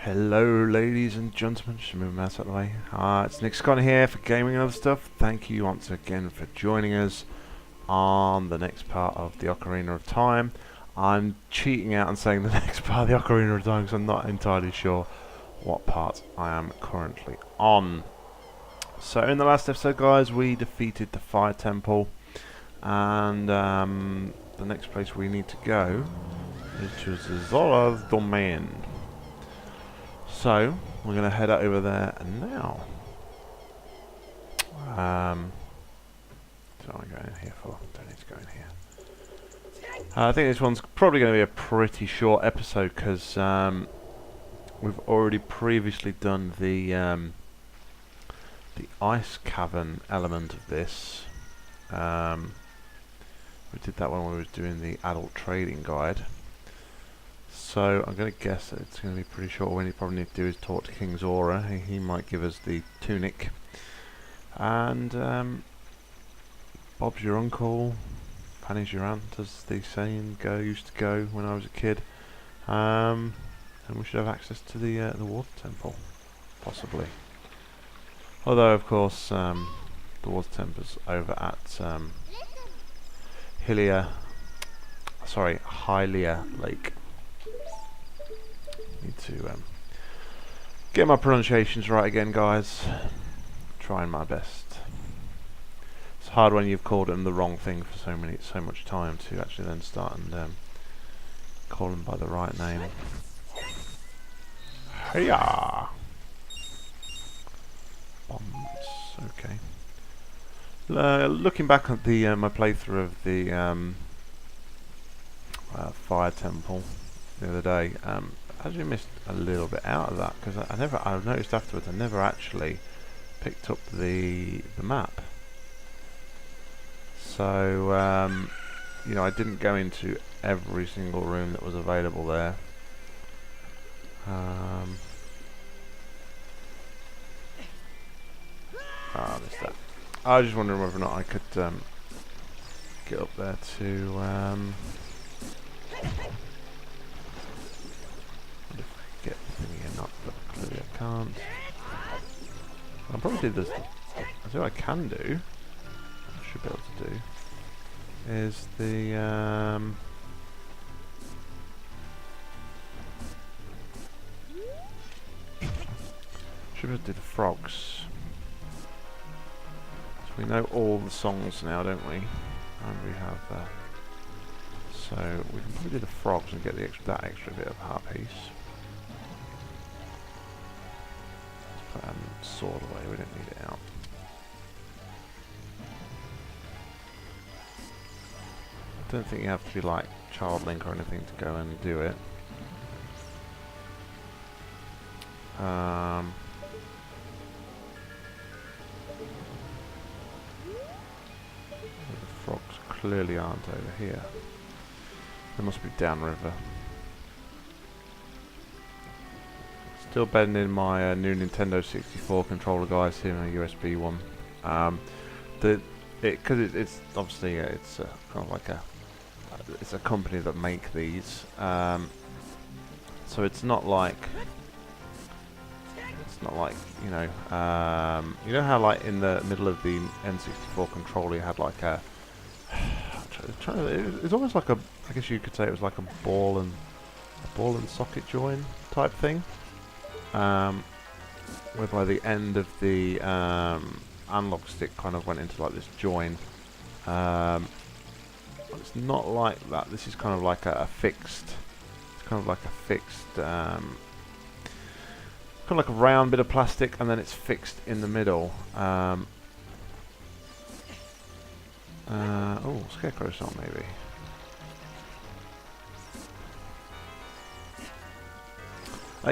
Hello ladies and gentlemen, just move my mouse out of the way. It's Nick Scott here for Gaming and Other Stuff. Thank you once again for joining us on the next part of the Ocarina of Time. I'm cheating out and saying the next part of the Ocarina of Time because I'm not entirely sure what part I am currently on. So in the last episode, guys, we defeated the Fire Temple, and the next place we need to go is to Zelda's Domain. So we're going to head over there now. What am I going in here for? Don't need to go in here. I think this one's probably going to be a pretty short episode because we've already previously done the ice cavern element of this. We did that when we were doing the adult trading guide. So I'm going to guess that it's going to be pretty short. What you probably need to do is talk to King Zora. He might give us the tunic. And Bob's your uncle, Fanny's your aunt, as the saying used to go when I was a kid. And we should have access to the water temple, possibly. Although, of course, the water temple's over at Hylia Lake. Need to get my pronunciations right again, guys. Trying my best. It's hard when you've called them the wrong thing for so much time to actually then start and call them by the right name. Hiya! Bombs. Okay. Looking back at the my playthrough of the Fire Temple the other day, I actually missed a little bit out of that because I noticed afterwards I never actually picked up the map. So you know, I didn't go into every single room that was available there. I missed that. I was just wondering whether or not I could get up there to get the thingy or not, but clearly I can't. I'll probably do this. I think what I can do, I should be able to do, is the should be able to do the frogs. So we know all the songs now, don't we? And we have so we can probably do the frogs and get that extra bit of heart piece. Let's put sword away, we don't need it out. I don't think you have to be like Child Link or anything to go and do it. The frogs clearly aren't over here. They must be downriver. Still bedding in my new Nintendo 64 controller, guys. Here, a USB one. Because it's obviously it's kind of like it's a company that make these. So it's not like you know how like in the middle of the N64 controller you had like a it's almost like I guess you could say it was like a ball and socket join type thing. Whereby the end of the analog stick kind of went into like this join. It's not like that. This is kind of like a fixed. It's kind of like a fixed. Kind of like a round bit of plastic, and then it's fixed in the middle. Oh, Scarecrow song maybe.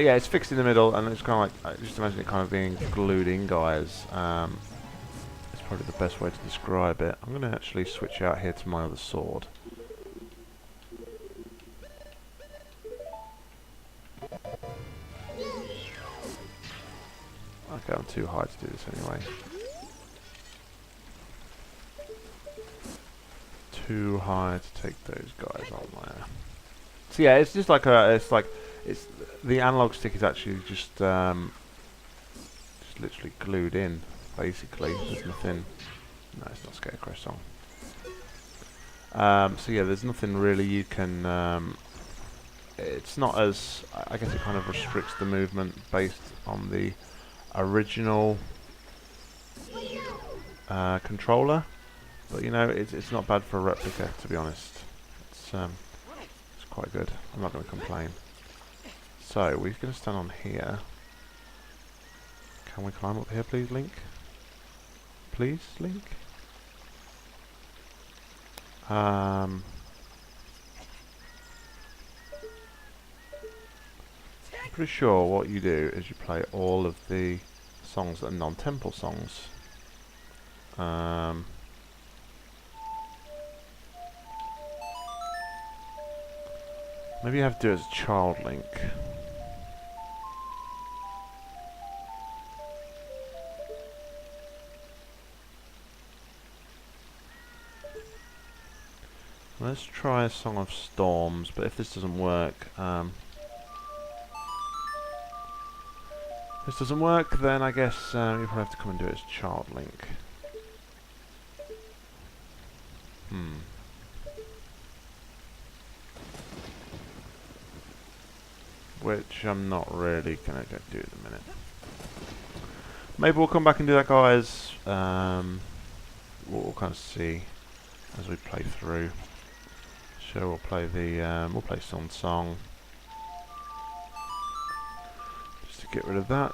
Yeah, it's fixed in the middle, and it's kind of like, just imagine it kind of being glued in, guys. It's probably the best way to describe it. I'm going to actually switch out here to my other sword. Okay, I'm too high to do this anyway. Too high to take those guys on there. So yeah, it's just like It's the analog stick is actually just literally glued in. Basically, there's nothing. No, it's not Scarecrow song. So yeah, there's nothing really you can. It's not as, I guess it kind of restricts the movement based on the original controller, but you know, it's not bad for a replica, to be honest. It's quite good. I'm not going to complain. So we're going to stand on here. Can we climb up here, please, Link? Please, Link? I'm pretty sure what you do is you play all of the songs that are non-temple songs. Maybe you have to do it as a child, Link. Let's try a Song of Storms, but if this doesn't work, then I guess you probably have to come and do it as Child Link. Which I'm not really gonna go do at the minute. Maybe we'll come back and do that, guys. We'll kind of see as we play through. So we'll play the we'll play some song just to get rid of that.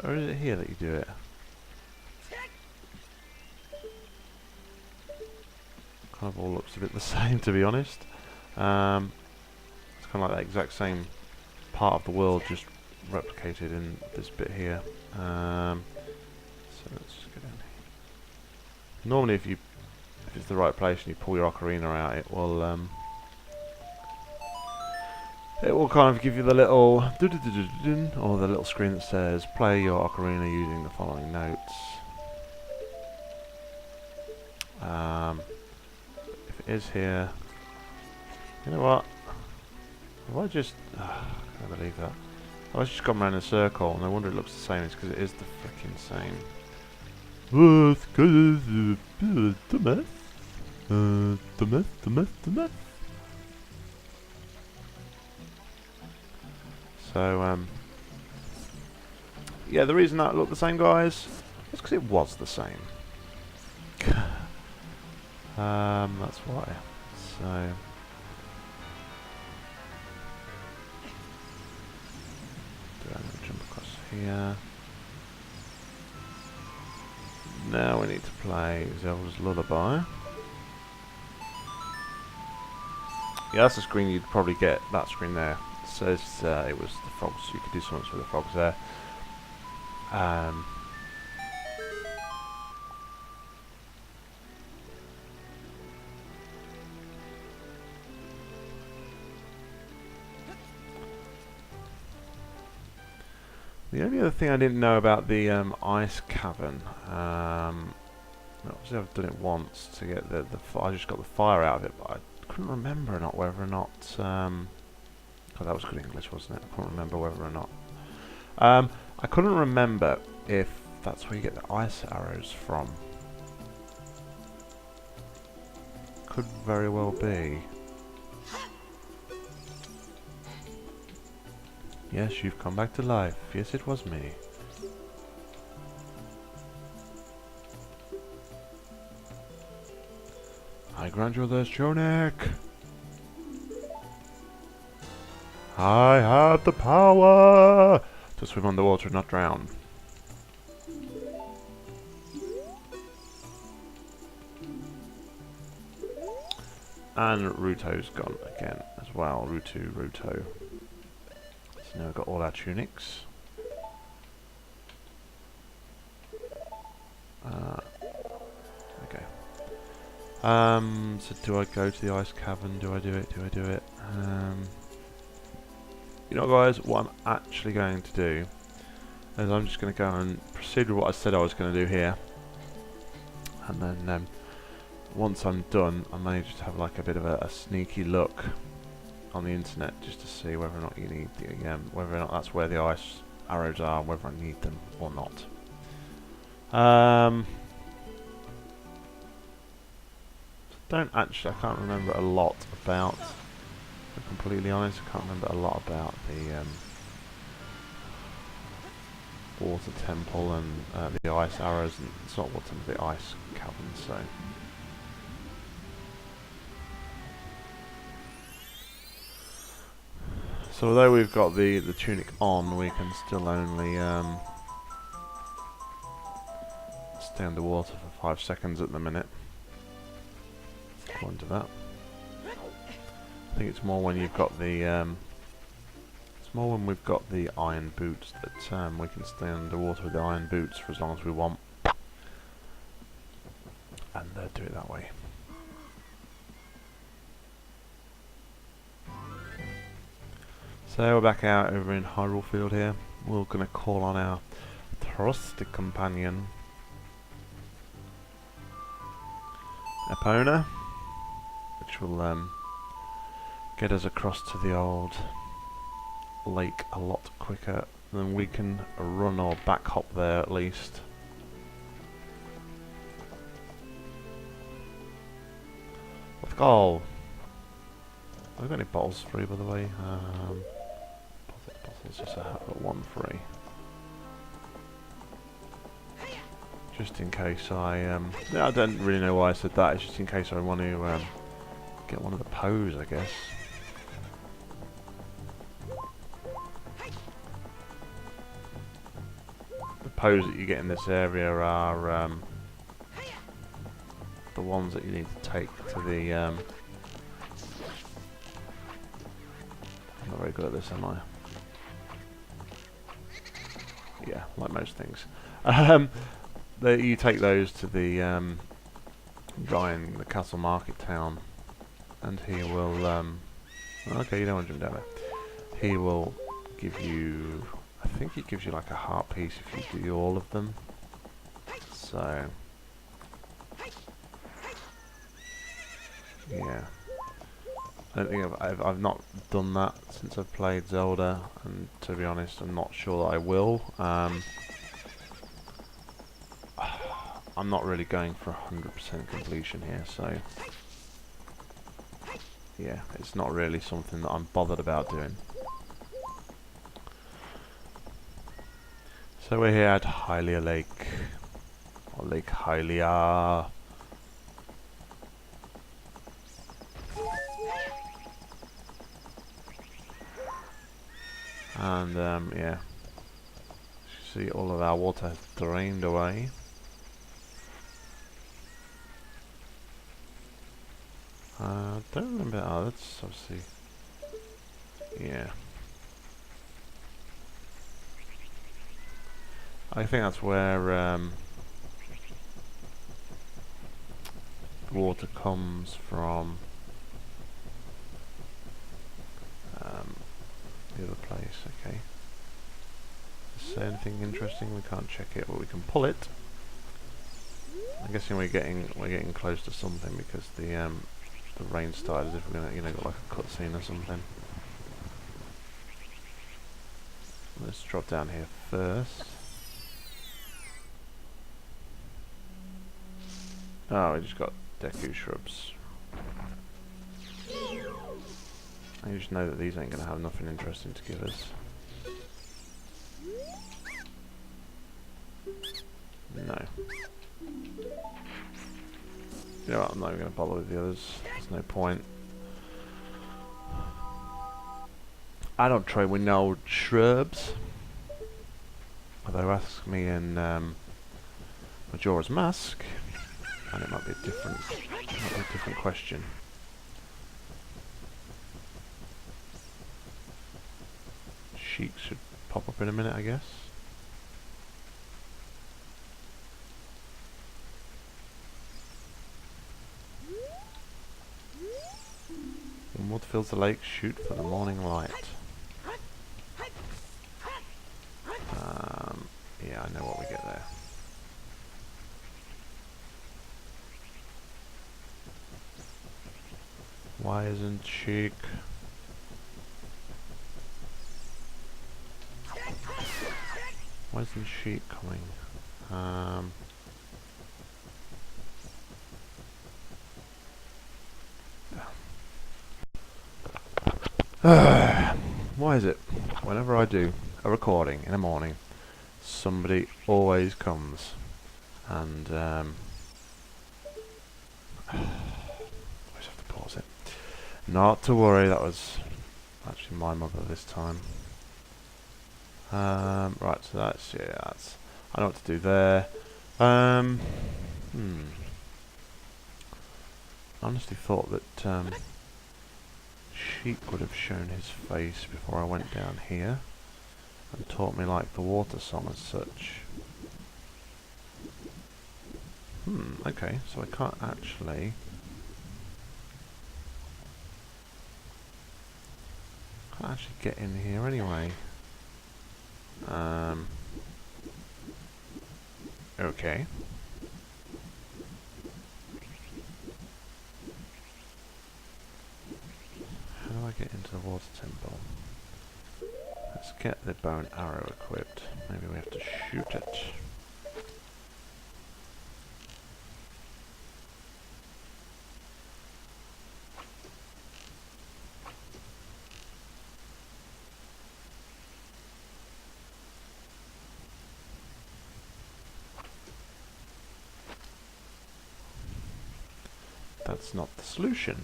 Or is it here that you do it? Kind of all looks a bit the same, to be honest. It's kind of like that exact same part of the world, just replicated in this bit here. So let's just get in here. Normally, if it's the right place and you pull your ocarina out, it will kind of give you the little or the little screen that says play your ocarina using the following notes. If it is here, you know what? Have I just? I can't believe that. I've just gone around in a circle, and I wonder it looks the same. It's because it is the freaking same. So, yeah, the reason that looked the same, guys, is because it was the same. That's why. So. Jump across here. Now we need to play Zelda's Lullaby. Yeah, that's the screen you'd probably get. That screen there. It says it was the frogs. You could do something with the frogs there. The only other thing I didn't know about the ice cavern, obviously I've done it once to get I just got the fire out of it, but I couldn't remember whether or not, oh, that was good English, wasn't it? I couldn't remember whether or not. I couldn't remember if that's where you get the ice arrows from. Could very well be. Yes, you've come back to life. Yes, it was me. I grant you this, Jonik. I have the power to swim underwater and not drown. And Ruto's gone again as well. Ruto. So now we've got all our tunics. Okay. So do I go to the ice cavern? Do I do it? You know, guys, what I'm actually going to do is I'm just going to go and proceed with what I said I was going to do here, and then once I'm done, I may just have like a bit of a sneaky look on the internet just to see whether or not you need the whether or not that's where the ice arrows are, whether I need them or not. I can't remember a lot about, to be completely honest, I can't remember a lot about the water temple and the ice arrows, and it's not water temple, the ice cavern, so although we've got the tunic on, we can still only stay underwater for 5 seconds at the minute. According to that, I think it's more when you've got the it's more when we've got the iron boots that we can stay underwater with the iron boots for as long as we want, and do it that way. So we're back out over in Hyrule Field here. We're going to call on our trusty companion, Epona, which will get us across to the old lake a lot quicker than we can run or back hop there at least. Let's go! Have we got any bottles free, by the way? Bottles, yes I have got one free. Just in case I don't really know why I said that, it's just in case I want to get one of the Poes, I guess. The Poes that you get in this area are the ones that you need to take to the I'm not very good at this, am I? Yeah, like most things. You take those to the guy in the castle market town, and he will okay, you don't want to jump down there. He will give you, I think he gives you like a heart piece if you do all of them. So yeah, I don't think I've not done that since I've played Zelda, and to be honest I'm not sure that I will. I'm not really going for 100% completion here, so yeah, it's not really something that I'm bothered about doing. So we're here at Hylia Lake, or Lake Hylia. And yeah, you see all of our water has drained away. I don't remember. Oh, that's obviously, yeah. I think that's where the water comes from. The other place. Okay. Does it say anything interesting? We can't check it, but we can pull it. I'm guessing we're getting close to something because the rain started as if we're gonna, got like a cutscene or something. Let's drop down here first. Oh, we just got Deku shrubs. I just know that these ain't gonna have nothing interesting to give us. No. You know what, I'm not even going to bother with the others. There's no point. I don't trade with no shrubs. Although ask me in Majora's Mask, and it might be a different question. Sheik should pop up in a minute, I guess. When water fills the lake, shoot for the morning light. I know what we get there. Why isn't Sheik? Why isn't Sheik coming? Why is it whenever I do a recording in the morning, somebody always comes and I just have to pause it. Not to worry, that was actually my mother this time. Right, so that's, yeah, that's, I know what to do there. I honestly thought that Sheik would have shown his face before I went down here and taught me like the water song as such. Okay, so I can't actually get in here anyway. Okay. How do I get into the water temple? Let's get the bow and arrow equipped. Maybe we have to shoot it. That's not the solution.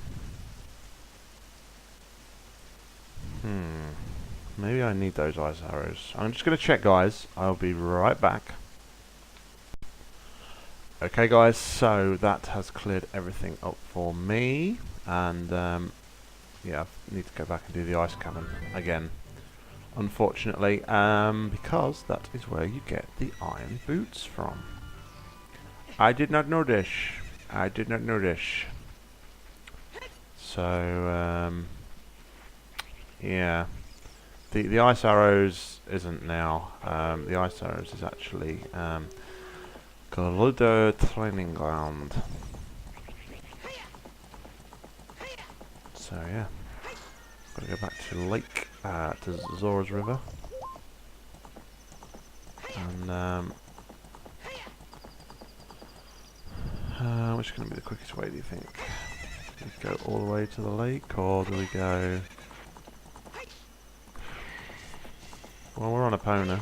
Maybe I need those ice arrows. I'm just going to check, guys. I'll be right back. Okay, guys, so that has cleared everything up for me. And, yeah, I need to go back and do the ice cavern again. Unfortunately, because that is where you get the iron boots from. I did not know this. I did not know this. So, yeah. The ice arrows isn't now. The ice arrows is actually Geludo training ground. So yeah, gotta go back to Lake to Zora's River, and which is going to be the quickest way? Do you think? Do we go all the way to the lake, or do we go? Well, we're on Epona,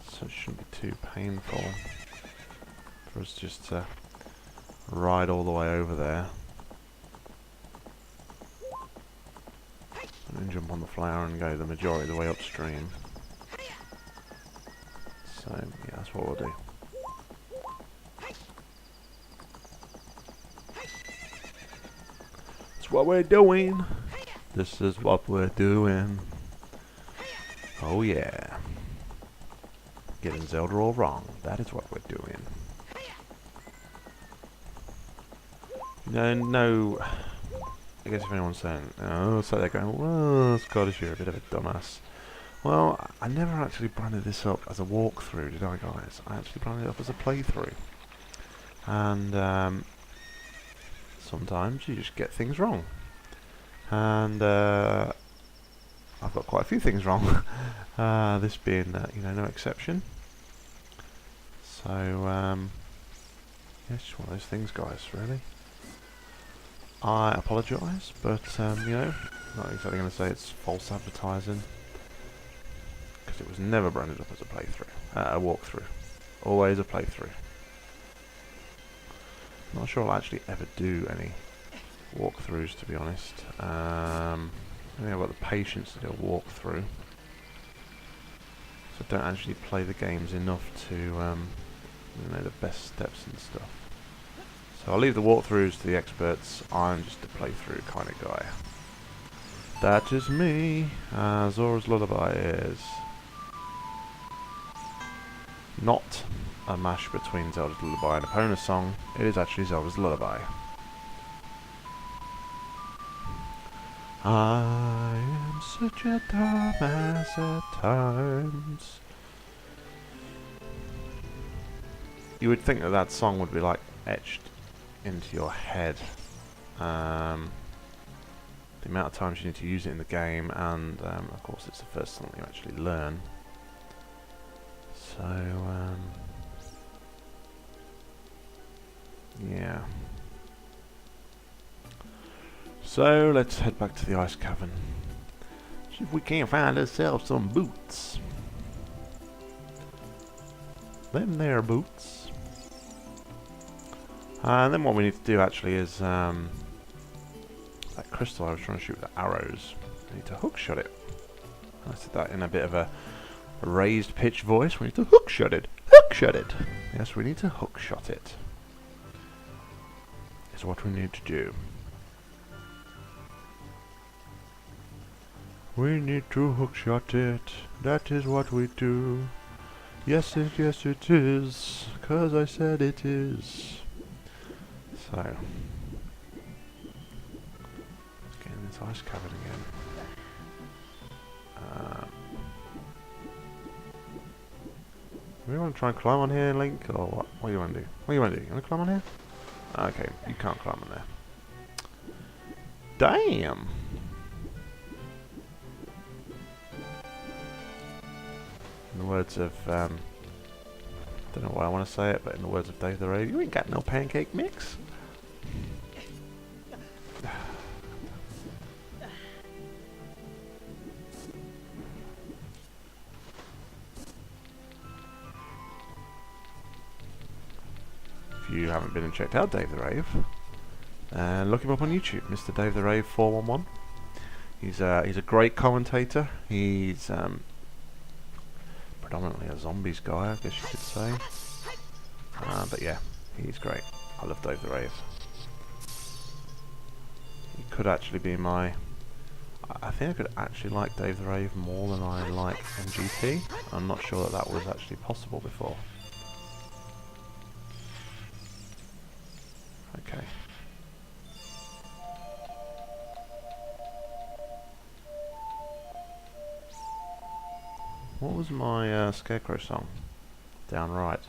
so it shouldn't be too painful for us just to ride all the way over there. And then jump on the flower and go the majority of the way upstream. So, yeah, that's what we'll do. That's what we're doing. This is what we're doing. Oh yeah. Getting Zelda all wrong. That is what we're doing. No. I guess if anyone's saying, oh, so they're going, well, Scottish, you're a bit of a dumbass. Well, I never actually branded this up as a walkthrough, did I, guys? I actually branded it up as a playthrough. And sometimes you just get things wrong. And I've got quite a few things wrong. This being, you know, no exception. So, yeah, it's just one of those things, guys, really. I apologise, but, you know, not exactly going to say it's false advertising. Because it was never branded up as a playthrough, a walkthrough. Always a playthrough. I'm not sure I'll actually ever do any walkthroughs, to be honest. I think I've got the patience to do a walkthrough. So I don't actually play the games enough to, you know, the best steps and stuff. So I'll leave the walkthroughs to the experts. I'm just a playthrough kind of guy. That is me. Zora's Lullaby is not a mash between Zelda's Lullaby and a Epona song. It is actually Zelda's Lullaby. I am such a dumbass at times. You would think that that song would be like etched into your head. The amount of times you need to use it in the game, and of course it's the first song you actually learn. So, yeah. So let's head back to the ice cavern. See if we can't find ourselves some boots. Them there boots. And then what we need to do actually is that crystal I was trying to shoot with the arrows. I need to hookshot it. I said that in a bit of a raised pitch voice. We need to hookshot it. Hookshot it. Yes, we need to hookshot it. Is what we need to do. We need to hookshot it. That is what we do. Yes it is. 'Cause I said it is. So, let's get in this ice cavern again. Do we want to try and climb on here, Link, or what? What do you want to do? What do you want to do? You want to climb on here? Okay, you can't climb on there. Damn! In the words of, I don't know why I want to say it, but in the words of Dave the Rave, you ain't got no pancake mix. If you haven't been and checked out Dave the Rave, look him up on YouTube, Mr. Dave the Rave 411. He's a great commentator. He's predominantly a zombies guy, I guess you could say. But yeah, he's great. I love Dave the Rave. He could actually be my... I think I could actually like Dave the Rave more than I like MGT. I'm not sure that that was actually possible before. Okay. What was my Scarecrow song? Down right.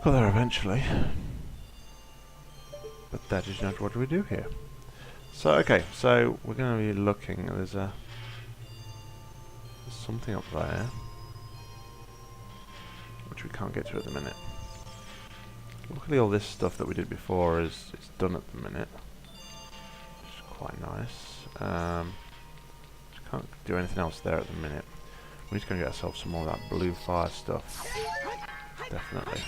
Got there eventually. But that is not what we do here. So, okay, so we're going to be looking. There's something up there, which we can't get to at the minute. Luckily all this stuff that we did before is done at the minute. Quite nice. Just can't do anything else there at the minute. We're just going to get ourselves some more of that blue fire stuff. Definitely.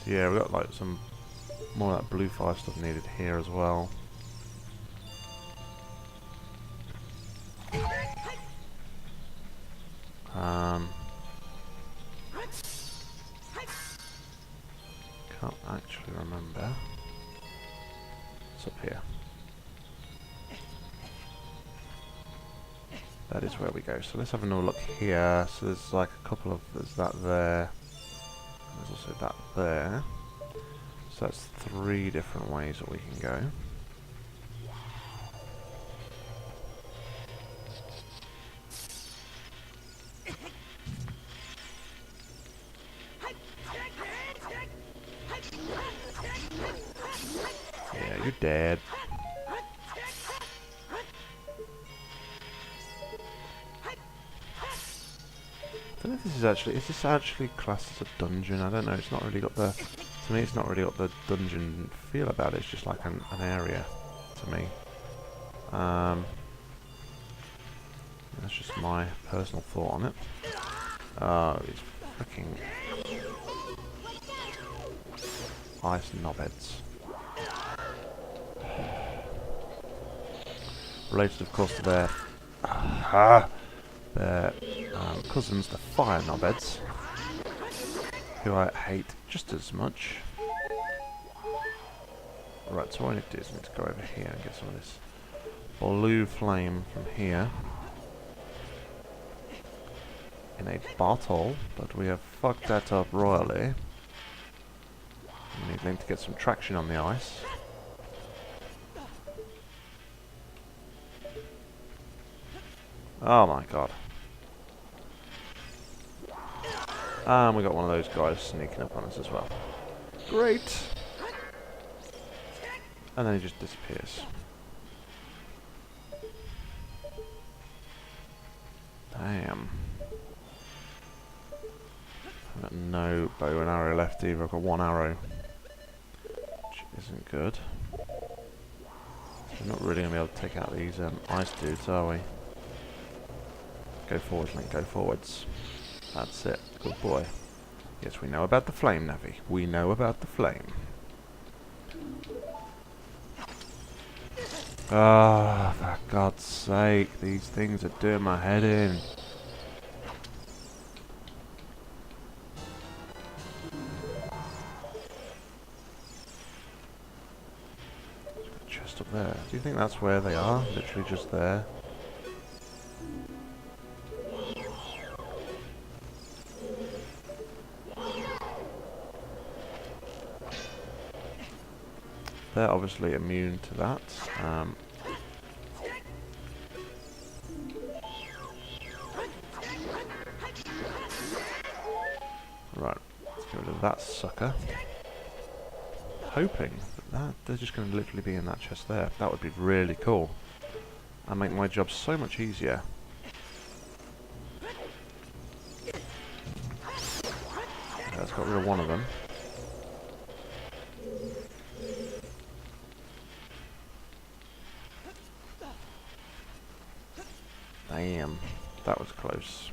So yeah, we've got like some more of that blue fire stuff needed here as well. Can't actually remember. It's up here. That is where we go. So let's have another look here. So there's like a couple of, there's that there. There's also that there. So that's 3 different ways that we can go. Yeah, you're dead. I don't know if this is actually, is this actually classed as a dungeon? I don't know, it's not really got the, to me it's not really got the dungeon feel about it, it's just like an area to me. That's just my personal thought on it. Oh, these freaking ice knobheads. Related of course to their cousins, the fire knobheads, who I hate just as much. Right, so what I need to do is I need to go over here and get some of this blue flame from here. in a bottle, but we have fucked that up royally. We need Link to get some traction on the ice. Oh my god. And we got one of those guys sneaking up on us as well. Great! And then he just disappears. Damn. I've got no bow and arrow left either. I've got one arrow. Which isn't good. We're not really going to be able to take out these ice dudes, are we? Go forwards, Link, go forwards. That's it. Good boy. Yes, we know about the flame, Navi. We know about the flame. Ah, for God's sake, these things are doing my head in. Just up there. Do you think that's where they are? Literally just there? They're obviously immune to that. Right, let's get rid of that sucker. Hoping that they're just going to literally be in that chest there. That would be really cool. And make my job so much easier. Okay, let's get rid of one of them. Damn, that was close.